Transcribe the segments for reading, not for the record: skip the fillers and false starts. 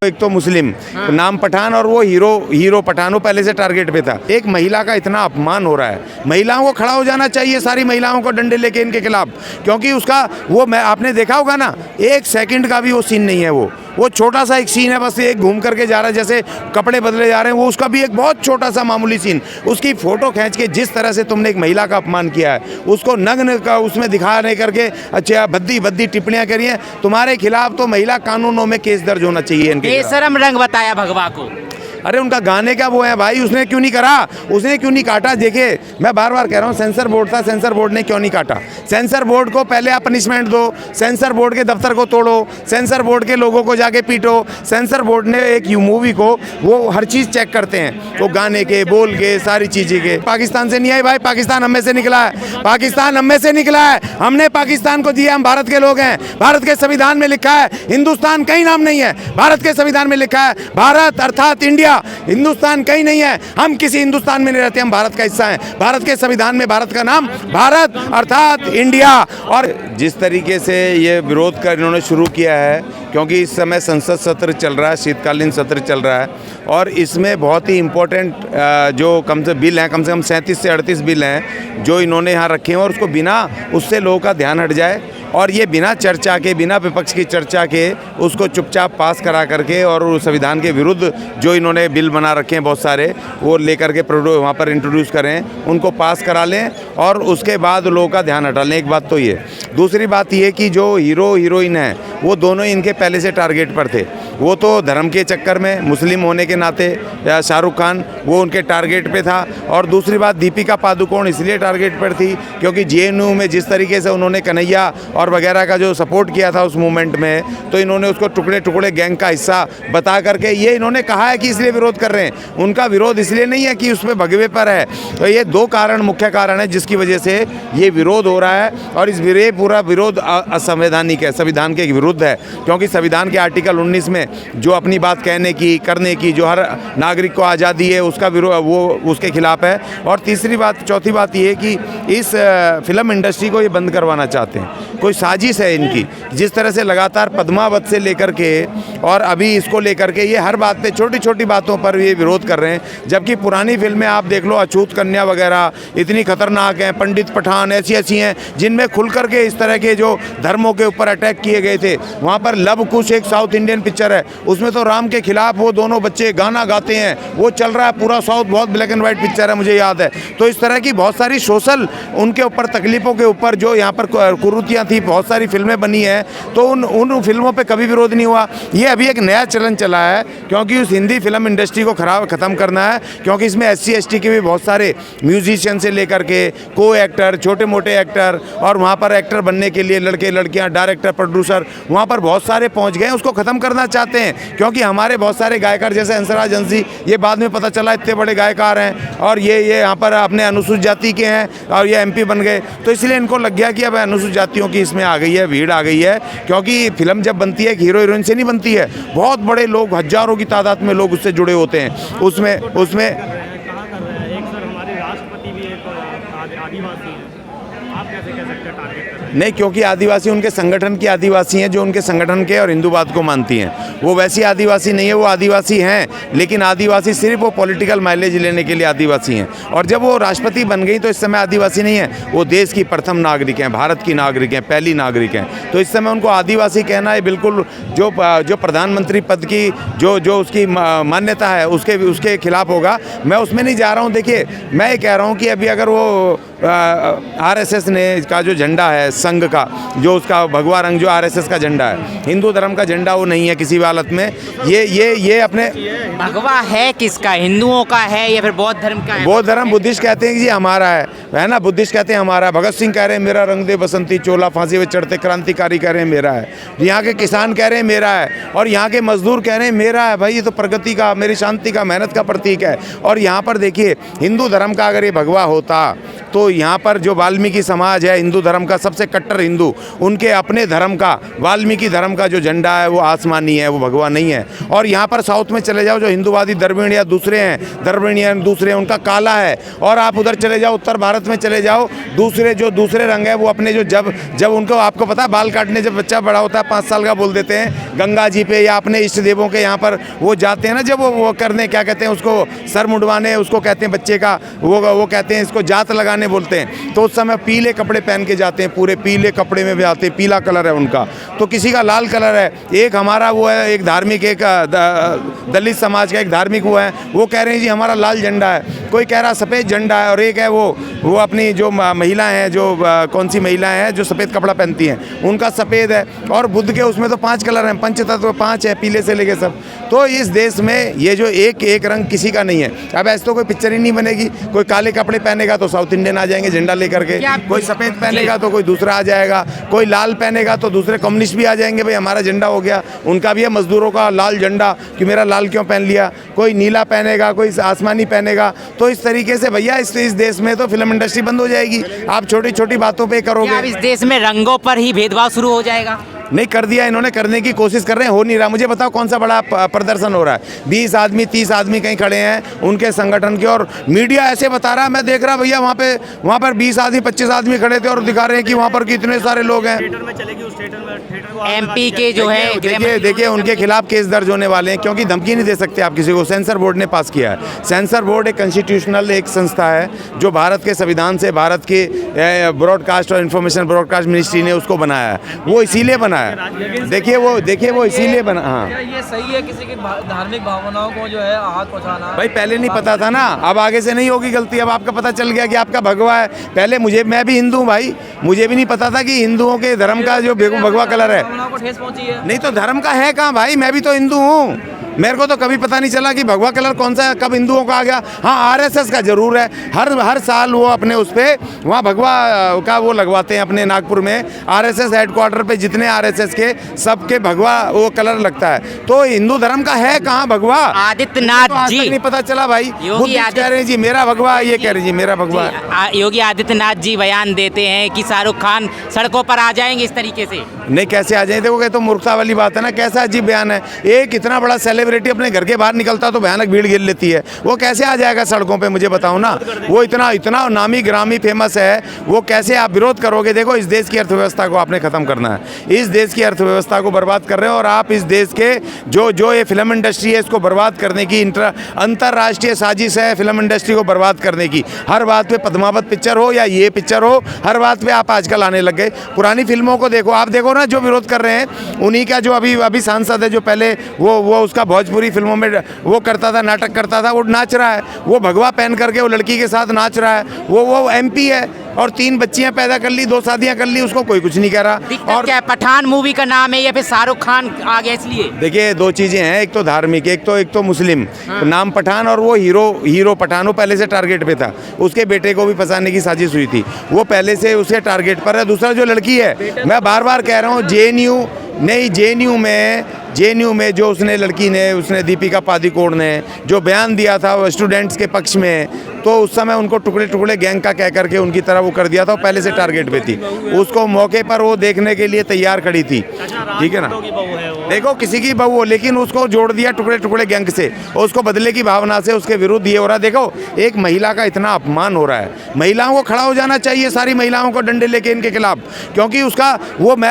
एक तो मुस्लिम नाम पठान और वो हीरो पठान, वो पहले से टारगेट पे था। एक महिला का इतना अपमान हो रहा है, महिलाओं को खड़ा हो जाना चाहिए, सारी महिलाओं को डंडे लेके इनके खिलाफ, क्योंकि उसका वो आपने देखा होगा ना, 1 सेकंड का भी वो सीन नहीं है। वो छोटा सा एक सीन है, बस एक घूम करके जा रहा है, जैसे कपड़े बदले जा रहे हैं, वो उसका भी एक बहुत छोटा सा मामूली सीन, उसकी फोटो खींच के जिस तरह से तुमने एक महिला का अपमान किया है, उसको नग्न का उसमें दिखाने करके अच्छा भद्दी टिप्पणियां करी हैं तुम्हारे खिलाफ, तो महिला कानूनों में केस दर्ज होना चाहिए इनके। बेशरम रंग बताया भगवा को। अरे उनका गाने का वो है भाई, उसने क्यों नहीं करा, उसने क्यों नहीं काटा? देखिए मैं बार बार कह रहा हूँ, सेंसर बोर्ड था, सेंसर बोर्ड ने क्यों नहीं काटा? सेंसर बोर्ड को पहले आप पनिशमेंट दो, सेंसर बोर्ड के दफ्तर को तोड़ो, सेंसर बोर्ड के लोगों को जाके पीटो। सेंसर बोर्ड ने एक मूवी को वो हर चीज़ चेक करते हैं, वो गाने के, बोल के, सारी चीज़ें के। पाकिस्तान से नहीं आई भाई, पाकिस्तान हम में से निकला है, पाकिस्तान हम में से निकला है, हमने पाकिस्तान को दिया, हम भारत के लोग हैं। भारत के संविधान में लिखा है हिंदुस्तान कहीं नाम नहीं है, भारत के संविधान में लिखा है भारत अर्थात इंडिया, हिंदुस्तान कहीं नहीं है, हम किसी हिंदुस्तान में नहीं रहते, हम भारत का हिस्सा हैं। भारत के संविधान में भारत का नाम भारत अर्थात इंडिया। और जिस तरीके से ये विरोध कर इन्होंने शुरू किया है, क्योंकि इस समय संसद सत्र चल रहा है, शीतकालीन सत्र चल रहा है, और इसमें बहुत ही इम्पोर्टेंट जो कम से कम 37 से 38 बिल हैं जो इन्होंने यहाँ रखे हैं, और उसको बिना उससे लोगों का ध्यान हट जाए, और ये बिना चर्चा के, बिना विपक्ष की चर्चा के उसको चुपचाप पास करा करके, और संविधान के विरुद्ध जो इन्होंने बिल बना रखे हैं बहुत सारे, वो लेकर के वहाँ पर इंट्रोड्यूस करें, उनको पास करा लें, और उसके बाद लोगों का ध्यान हटा लें। एक बात तो ये। दूसरी बात ये कि जो हीरो हीरोइन हैं वो दोनों इनके पहले से टारगेट पर थे। वो तो धर्म के चक्कर में, मुस्लिम होने के नाते, शाहरुख खान वो उनके टारगेट पे था, और दूसरी बात दीपिका पादुकोण इसलिए टारगेट पर थी क्योंकि जेएनयू में जिस तरीके से उन्होंने कन्हैया और वगैरह का जो सपोर्ट किया था उस मूवमेंट में, तो इन्होंने उसको टुकड़े टुकड़े गैंग का हिस्सा बता करके ये इन्होंने कहा है कि इसलिए विरोध कर रहे हैं। उनका विरोध इसलिए नहीं है कि उसमें भगवे पर है। तो ये 2 कारण, मुख्य कारण है जिसकी वजह से ये विरोध हो रहा है, और इस पूरा विरोध असंवैधानिक है, संविधान के विरुद्ध है, क्योंकि संविधान के आर्टिकल 19 में जो अपनी बात कहने की, करने की, जो हर नागरिक को आज़ादी है, उसका विरोध, वो उसके खिलाफ है। और चौथी बात ये है कि इस फिल्म इंडस्ट्री को ये बंद करवाना चाहते हैं, कोई साजिश है इनकी। जिस तरह से लगातार पद्मावत से लेकर के और अभी इसको लेकर के ये हर बात पे, छोटी छोटी बातों पर ये विरोध कर रहे हैं, जबकि पुरानी फिल्में आप देख लो, अछूत कन्या वगैरह इतनी खतरनाक हैं, पंडित पठान ऐसी हैं जिनमें खुल करके इस तरह के जो धर्मों के ऊपर अटैक किए गए थे। वहाँ पर लव कुश एक साउथ इंडियन पिक्चर है, उसमें तो राम के खिलाफ वो दोनों बच्चे गाना गाते हैं, वो चल रहा है पूरा साउथ, बहुत ब्लैक एंड वाइट पिक्चर है, मुझे याद है। तो इस तरह की बहुत सारी सोशल उनके ऊपर तकलीफ़ों के ऊपर जो यहाँ पर कुरीतियाँ थी, बहुत सारी फिल्में बनी हैं, तो उन फिल्मों पे कभी विरोध नहीं हुआ। ये अभी एक नया चलन चला है, क्योंकि उस हिंदी फिल्म इंडस्ट्री को ख़त्म करना है, क्योंकि इसमें SC ST के भी बहुत सारे म्यूजिशियन से लेकर के को एक्टर, छोटे मोटे एक्टर, और वहाँ पर एक्टर बनने के लिए लड़के लड़कियाँ, डायरेक्टर, प्रोड्यूसर, वहाँ पर बहुत सारे पहुँच गए, उसको ख़त्म करना चाहते हैं। क्योंकि हमारे बहुत सारे गायकार जैसे हंसराज हंसी, ये बाद में पता चला इतने बड़े गायकार हैं, और ये यहाँ पर अपने अनुसूचित जाति के हैं, और ये MP बन गए, तो इसलिए इनको लग गया कि अब अनुसूचित जातियों की इसमें आ गई है, भीड़ आ गई है। क्योंकि फिल्म जब बनती है हीरो हीरोइन से नहीं बनती है, बहुत बड़े लोग, हजारों की तादाद में लोग उससे जुड़े होते हैं। उसमें नहीं, क्योंकि आदिवासी उनके संगठन की आदिवासी हैं, जो उनके संगठन के और हिंदूवाद को मानती हैं। वो वैसी आदिवासी नहीं है, वो आदिवासी हैं, लेकिन आदिवासी सिर्फ वो पॉलिटिकल माइलेज लेने के लिए आदिवासी हैं। और जब वो राष्ट्रपति बन गई तो इस समय आदिवासी नहीं है, वो देश की प्रथम नागरिक हैं, भारत की नागरिक हैं, पहली नागरिक हैं। तो इस समय उनको आदिवासी कहना है बिल्कुल जो प्रधानमंत्री पद की जो उसकी मान्यता है उसके खिलाफ होगा। मैं उसमें नहीं जा रहा हूँ। देखिए, मैं ये कह रहा हूँ कि अभी अगर वो RSS ने का जो झंडा है संघ का, जो उसका भगवा रंग जो RSS का झंडा है, हिंदू धर्म का झंडा वो नहीं है किसी भी हालत में। ये अपने भगवा है किसका, हिंदुओं का है या फिर बौद्ध धर्म का है? बौद्ध धर्म, बुद्धिस्ट कहते हैं कि जी हमारा है ना, बुद्धिस्ट कहते हैं हमारा। भगत सिंह कह रहे हैं मेरा रंग दे बसंती चोला, फांसी पे चढ़ते क्रांतिकारी कह रहे हैं मेरा है। यहाँ के किसान कह रहे हैं मेरा है, और यहाँ के मजदूर कह रहे हैं मेरा है। भाई ये तो प्रगति का, मेरी शांति का, मेहनत का प्रतीक है। और यहाँ पर देखिए, हिंदू धर्म का अगर ये भगवा होता तो यहाँ पर जो वाल्मीकि समाज है, हिंदू धर्म का सबसे कट्टर हिंदू, उनके अपने धर्म का, वाल्मीकि धर्म का जो झंडा है वो आसमानी है, वो भगवा नहीं है। और यहाँ पर साउथ में चले जाओ, जो हिंदूवादी द्रविड़ या दूसरे हैं, द्रविड़ियन दूसरे हैं, उनका काला है। और आप उधर चले जाओ, उत्तर भारत में चले जाओ, दूसरे रंग है वो अपने जो जब उनको, आपको पता है, बाल काटने जब बच्चा बड़ा होता है 5 साल का, बोल देते हैं गंगा जी पे या अपने इष्ट देवों के यहाँ पर वो जाते हैं ना, जब वो करने, क्या कहते हैं उसको, सर मुंडवाने उसको कहते हैं बच्चे का, वो कहते हैं इसको जात लगाने बोलते हैं। तो उस समय पीले कपड़े पहन के जाते हैं, पूरे पीले कपड़े में जाते हैं, पीला कलर है उनका। तो किसी का लाल कलर है। एक हमारा वो है, एक धार्मिक, एक दलित समाज का एक धार्मिक वो है, वो कह रहे हैं जी हमारा लाल झंडा है, कोई कह रहा सफ़ेद झंडा है। और एक है वो अपनी जो महिलाएं हैं, जो कौन सी महिलाएं हैं जो सफ़ेद कपड़ा पहनती हैं, उनका सफ़ेद है। और बुद्ध के उसमें तो 5 कलर हैं, पंचतत्व 5 है, पीले से लेके सब। तो इस देश में ये जो एक रंग किसी का नहीं है। अब ऐसे तो कोई पिक्चर ही नहीं बनेगी। कोई काले कपड़े पहनेगा तो साउथ इंडियन आ जाएंगे झंडा लेकर के, कोई सफ़ेद पहनेगा तो कोई दूसरा आ जाएगा, कोई लाल पहनेगा तो दूसरे कम्युनिस्ट भी आ जाएंगे, भाई हमारा झंडा हो गया। उनका भी है मजदूरों का लाल झंडा कि मेरा लाल क्यों पहन लिया। कोई नीला पहनेगा, कोई आसमानी पहनेगा। तो इस तरीके से भैया इस देश में तो फिल्म इंडस्ट्री बंद हो जाएगी। आप छोटी छोटी बातों पे करोगे। अब इस देश में रंगों पर ही भेदभाव शुरू हो जाएगा। नहीं कर दिया इन्होंने, करने की कोशिश कर रहे हैं, हो नहीं रहा। मुझे बताओ कौन सा बड़ा प्रदर्शन हो रहा है? 20 आदमी 30 आदमी कहीं खड़े हैं उनके संगठन के, और मीडिया ऐसे बता रहा है, मैं देख रहा भैया वहाँ पर 20 आदमी 25 आदमी खड़े थे और दिखा रहे हैं कि वहाँ पर कितने सारे लोग हैं। एमपी के जो है, देखिए उनके खिलाफ केस दर्ज होने वाले हैं, क्योंकि धमकी नहीं दे सकते आप किसी को। सेंसर बोर्ड ने पास किया है। सेंसर बोर्ड एक कॉन्स्टिट्यूशनल एक संस्था है जो भारत के संविधान से, भारत के ब्रॉडकास्ट और इन्फॉर्मेशन ब्रॉडकास्ट मिनिस्ट्री ने उसको बनाया है। वो इसीलिए बनाया है, देखिए वो इसीलिए बना। हाँ, ये सही है किसी की धार्मिक भावनाओं को जो है आहत पहुंचाना? भाई पहले नहीं पता था ना, अब आगे से नहीं होगी गलती। अब आपका पता चल गया कि आपका भगवा है। पहले मैं भी हिंदू हूँ भाई, मुझे भी नहीं पता था कि हिंदुओं के धर्म का जो भगवा कलर है। को ठेस पहुंची है? नहीं तो धर्म का है कहाँ भाई, मैं भी तो हिंदू हूँ। मेरे को तो कभी पता नहीं चला कि भगवा कलर कौन सा है, कब हिंदुओं का आ गया। हाँ, आरएसएस का जरूर है। हर साल वो अपने उस पे वहाँ भगवा का वो लगवाते हैं अपने नागपुर में, आरएसएस हेडक्वार्टर पे जितने आरएसएस के सबके भगवा वो कलर लगता है। तो हिंदू धर्म का है कहाँ भगवा? आदित्यनाथ जी, नहीं पता चला भाई। योगी कह रहे हैं जी मेरा भगवा, ये कह रहे हैं जी मेरा भगवा। योगी आदित्यनाथ जी बयान देते हैं कि शाहरुख खान सड़कों पर आ जाएंगे इस तरीके से। नहीं, कैसे आ जाएंगे? देखो, तो मूर्खता वाली बात है ना। कैसा अजीब बयान है। एक इतना बड़ा सेलिब्रिटी अपने घर के बाहर निकलता तो भयानक भीड़ गिर लेती है, वो कैसे आ जाएगा सड़कों पे? मुझे बताओ ना। वो इतना नामी ग्रामी फेमस है, वो कैसे आप विरोध करोगे? देखो, इस देश की अर्थव्यवस्था को आपने खत्म करना है। इस देश की अर्थव्यवस्था को बर्बाद कर रहे हो, और आप इस देश के जो ये फिल्म इंडस्ट्री है इसको बर्बाद करने की अंतर्राष्ट्रीय साजिश है। फिल्म इंडस्ट्री को बर्बाद करने की हर बात पे, पद्मावत पिक्चर हो या ये पिक्चर हो, हर बात पे आप आजकल आने लग गए। पुरानी फिल्मों को देखो, आप देखो ना, जो विरोध कर रहे हैं उन्हीं का जो अभी सांसद है, जो पहले वो उसका भोजपुरी फिल्मों में वो करता था, नाटक करता था, वो नाच रहा है, वो भगवा पहन करके वो लड़की के साथ नाच रहा है। वो एमपी है और 3 बच्चियां पैदा कर ली, 2 शादियां कर ली, उसको कोई कुछ नहीं कह रहा। और क्या पठान मूवी का नाम है या फिर शाहरुख खान आ गया इसलिए? देखिए, 2 चीजें हैं, एक तो धार्मिक, एक तो मुस्लिम। तो नाम पठान, और वो हीरो पठान वो पहले से टारगेट पे था। उसके बेटे को भी फंसाने की साजिश हुई थी, वो पहले से उसके टारगेट पर है। दूसरा जो लड़की है, मैं बार बार कह रहा हूँ, जेएनयू में जो उसने दीपिका पादुकोण ने जो बयान दिया था वो स्टूडेंट्स के पक्ष में, तो उस समय उनको टुकड़े टुकड़े गैंग का कह करके उनकी तरह वो कर दिया था। वो पहले से टारगेट पे थी, उसको मौके पर वो देखने के लिए तैयार खड़ी थी, ठीक है ना। देखो, किसी की बहू हो, लेकिन उसको जोड़ दिया टुकड़े टुकड़े गैंग से, उसको बदले की भावना से उसके विरुद्ध ये हो रहा है। देखो, एक महिला का इतना अपमान हो रहा है, महिलाओं को खड़ा हो जाना चाहिए, सारी महिलाओं को डंडे लेके इनके खिलाफ, क्योंकि उसका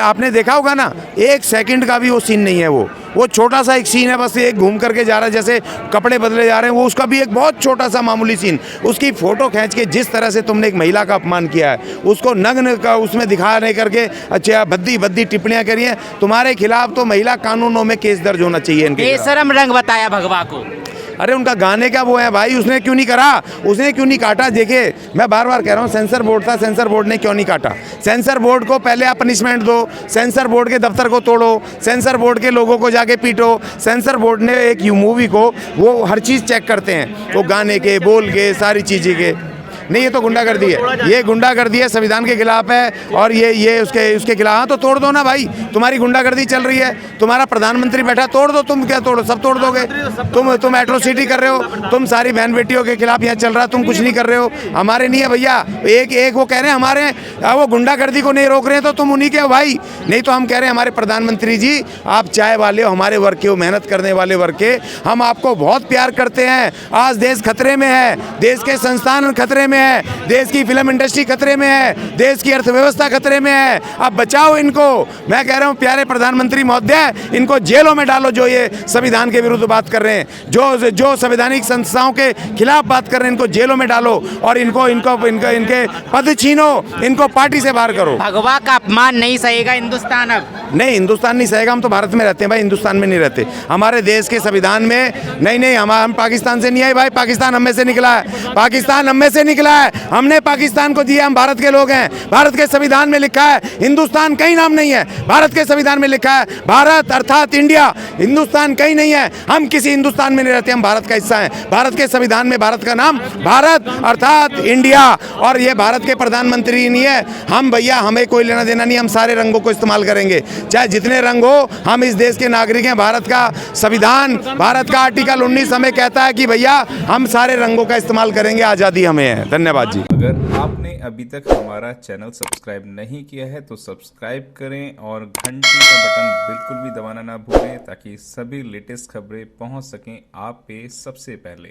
आपने देखा होगा ना, 1 सेकंड का भी वो सीन नहीं है। वो छोटा सा एक सीन है, बस एक घूम करके जा रहा है, जैसे कपड़े बदले जा रहे हैं, वो उसका भी एक बहुत छोटा सा मामूली सीन। उसकी फोटो खींच के जिस तरह से तुमने एक महिला का अपमान किया है, उसको नग्न का उसमें दिखाने करके अच्छा भद्दी टिप्पणियां करी हैं तुम्हारे खिलाफ, तो महिला कानूनों में केस दर्ज होना चाहिए इनके। बेशरम रंग बताया भगवा को। अरे उनका गाने का वो है भाई, उसने क्यों नहीं करा, उसने क्यों नहीं काटा? देखिए, मैं बार बार कह रहा हूँ, सेंसर बोर्ड था, सेंसर बोर्ड ने क्यों नहीं काटा? सेंसर बोर्ड को पहले आप पनिशमेंट दो, सेंसर बोर्ड के दफ्तर को तोड़ो, सेंसर बोर्ड के लोगों को जाके पीटो। सेंसर बोर्ड ने एक मूवी को वो हर चीज़ चेक करते हैं, वो गाने के, बोल के, सारी चीज़ें के। नहीं ये तो गुंडागर्दी है, ये गुंडागर्दी है, संविधान के खिलाफ है और ये उसके खिलाफ। हाँ तो तोड़ दो ना भाई, तुम्हारी गुंडागर्दी चल रही है, तुम्हारा प्रधानमंत्री बैठा, तोड़ दो। तुम क्या तोड़ो, सब तोड़ दोगे। तुम एट्रोसिटी कर रहे हो, तुम सारी बहन बेटियों के खिलाफ यहाँ चल रहा, तुम कुछ नहीं कर रहे हो। हमारे नहीं है भैया, एक वो कह रहे हैं हमारे, वो गुंडागर्दी को नहीं रोक रहे हैं तो तुम उन्हीं के हो भाई। नहीं तो हम कह रहे हैं हमारे प्रधानमंत्री जी, आप चाय वाले हो, हमारे वर्ग के हो, मेहनत करने वाले वर्ग के, हम आपको बहुत प्यार करते हैं। आज देश खतरे में है, देश के संस्थान खतरे में है, देश की फिल्म इंडस्ट्री खतरे में है, देश की अर्थव्यवस्था खतरे में है, अब बचाओ इनको। मैं कह रहा हूं प्यारे प्रधानमंत्री महोदय, इनको जेलों में डालो जो ये संविधान के विरुद्ध बात कर रहे हैं, जो संवैधानिक संस्थाओं के खिलाफ बात कर रहे हैं, इनको जेलों में डालो और इनके पद छीनो, इनको पार्टी से बाहर करो। भगवा का अपमान नहीं सहेगा हिंदुस्तान अब। नहीं, हिंदुस्तान नहीं सहेगा, हम तो भारत में रहते हैं भाई, हिंदुस्तान में नहीं रहते। हमारे देश के संविधान में नहीं हम पाकिस्तान से नहीं आए भाई, पाकिस्तान हम में से निकला है, पाकिस्तान हम में से निकला है, हमने पाकिस्तान को दिया, हम भारत के लोग हैं। भारत के संविधान में लिखा है हिंदुस्तान कहीं नाम नहीं है, भारत के संविधान में लिखा है भारत अर्थात इंडिया, हिंदुस्तान कहीं नहीं है। हम किसी हिंदुस्तान में नहीं रहते, हम भारत का हिस्सा हैं। भारत के संविधान में भारत का नाम भारत अर्थात इंडिया, और ये भारत के प्रधानमंत्री नहीं है हम भैया, हमें कोई लेना देना नहीं, हम सारे रंगों को इस्तेमाल करेंगे, चाहे जितने रंग हो। हम इस देश के नागरिक हैं, भारत का संविधान, भारत का आर्टिकल 19 हमें कहता है कि भैया हम सारे रंगों का इस्तेमाल करेंगे, आज़ादी हमें है। धन्यवाद जी। अगर आपने अभी तक हमारा चैनल सब्सक्राइब नहीं किया है तो सब्सक्राइब करें और घंटी का बटन बिल्कुल भी दबाना ना भूलें, ताकि सभी लेटेस्ट खबरें पहुंच सकें आप पे सबसे पहले।